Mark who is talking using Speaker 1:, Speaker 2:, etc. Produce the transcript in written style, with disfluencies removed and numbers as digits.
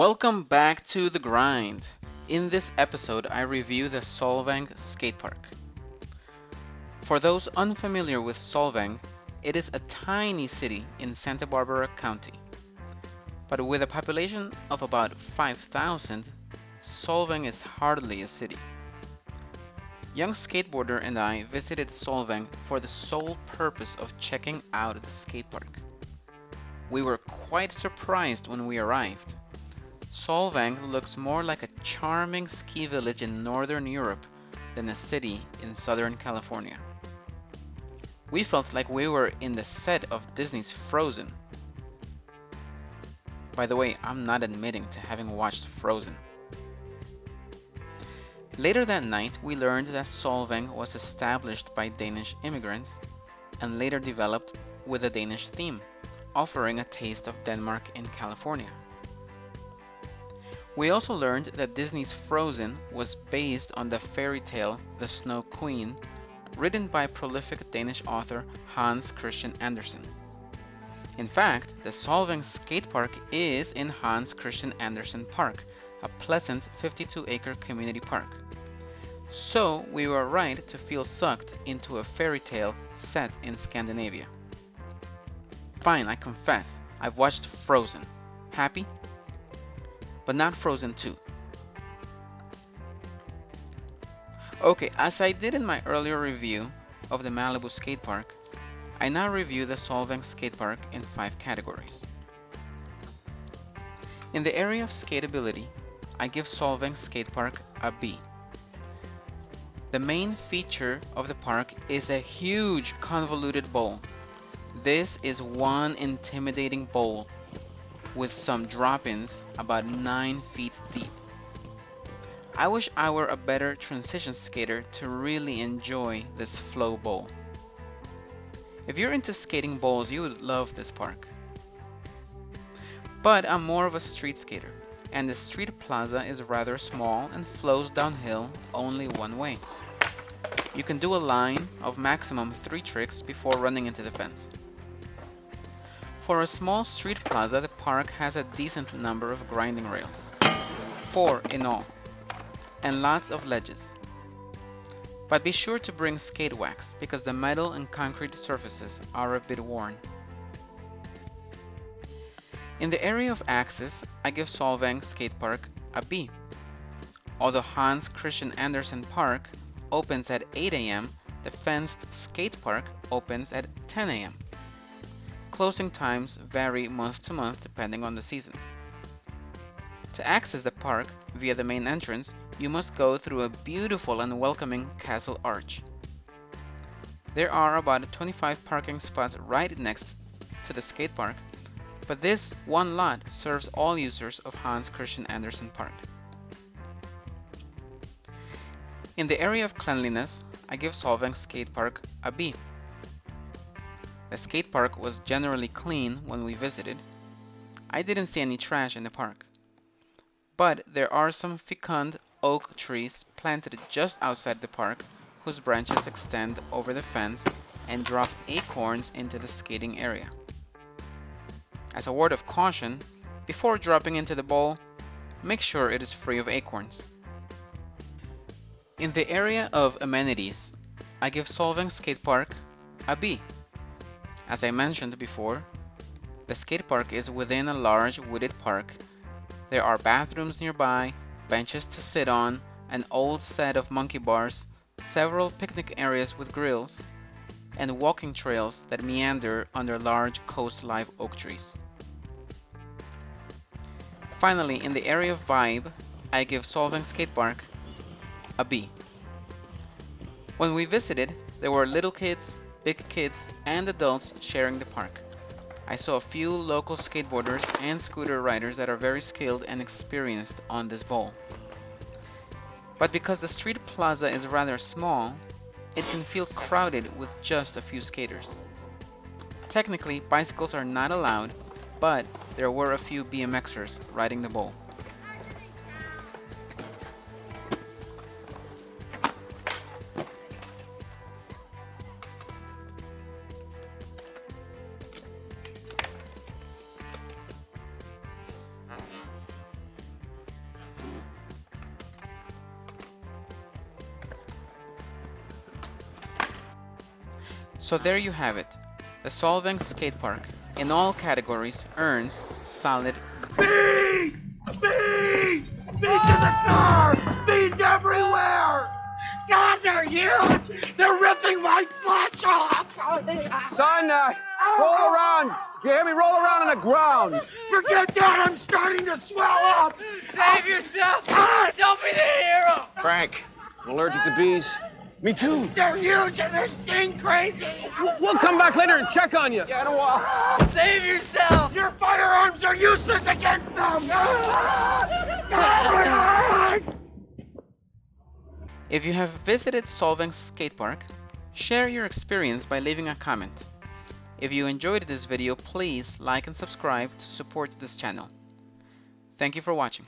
Speaker 1: Welcome back to The Grind. In this episode, I review the Solvang Skatepark. For those unfamiliar with Solvang, it is a tiny city in Santa Barbara County. But with a population of about 5,000, Solvang is hardly a city. Young skateboarder and I visited Solvang for the sole purpose of checking out the skatepark. We were quite surprised when we arrived. Solvang looks more like a charming ski village in northern Europe than a city in southern California. We felt like we were in the set of Disney's Frozen. By the way, I'm not admitting to having watched Frozen. Later that night, we learned that Solvang was established by Danish immigrants and later developed with a Danish theme, offering a taste of Denmark in California. We also learned that Disney's Frozen was based on the fairy tale The Snow Queen, written by prolific Danish author Hans Christian Andersen. In fact, the Solvang Skatepark is in Hans Christian Andersen Park, a pleasant 52-acre community park. So we were right to feel sucked into a fairy tale set in Scandinavia. Fine, I confess, I've watched Frozen. Happy? But not Frozen 2. Okay, as I did in my earlier review of the Malibu Skatepark, I now review the Solvang Skatepark in 5 categories. In the area of skateability, I give Solvang Skatepark a B. The main feature of the park is a huge convoluted bowl. This is one intimidating bowl with some drop-ins about 9 feet deep. I wish I were a better transition skater to really enjoy this flow bowl. If you're into skating bowls, you would love this park. But I'm more of a street skater, and the street plaza is rather small and flows downhill only one way. You can do a line of maximum 3 tricks before running into the fence. For a small street plaza, the park has a decent number of grinding rails, 4 in all, and lots of ledges. But be sure to bring skate wax because the metal and concrete surfaces are a bit worn. In the area of access, I give Solvang Skatepark a B. Although Hans Christian Andersen Park opens at 8 a.m., the fenced skate park opens at 10 a.m. Closing times vary month to month depending on the season. To access the park via the main entrance, you must go through a beautiful and welcoming castle arch. There are about 25 parking spots right next to the skate park, but this one lot serves all users of Hans Christian Andersen Park. In the area of cleanliness, I give Solvang Skatepark a B. The skate park was generally clean when we visited. I didn't see any trash in the park. But there are some fecund oak trees planted just outside the park whose branches extend over the fence and drop acorns into the skating area. As a word of caution, before dropping into the bowl, make sure it is free of acorns. In the area of amenities, I give Solvang Skatepark a B. As I mentioned before, the skatepark is within a large wooded park. There are bathrooms nearby, benches to sit on, an old set of monkey bars, several picnic areas with grills, and walking trails that meander under large coast live oak trees. Finally, in the area of vibe, I give Solvang Skatepark a B. When we visited, there were little kids, big kids, and adults sharing the park. I saw a few local skateboarders and scooter riders that are very skilled and experienced on this bowl. But because the street plaza is rather small, it can feel crowded with just a few skaters. Technically, bicycles are not allowed, but there were a few BMXers riding the bowl. So there you have it. The Solvang Skatepark, in all categories, earns solid.
Speaker 2: Bees! Bees! Bees in the car! Bees everywhere! God, they're huge! They're ripping my flesh off!
Speaker 3: Son, roll around. Do you hear me? Roll around on the ground.
Speaker 2: Forget that! I'm starting to swell up!
Speaker 4: Save yourself! Don't be the hero!
Speaker 3: Frank, I'm allergic to bees. Me too.
Speaker 2: They're huge and they sting crazy!
Speaker 3: We'll come back later and check on you. Yeah, in a while.
Speaker 4: Save yourself!
Speaker 2: Your firearms are useless against them!
Speaker 1: If you have visited Solvang Skatepark, share your experience by leaving a comment. If you enjoyed this video, please like and subscribe to support this channel. Thank you for watching.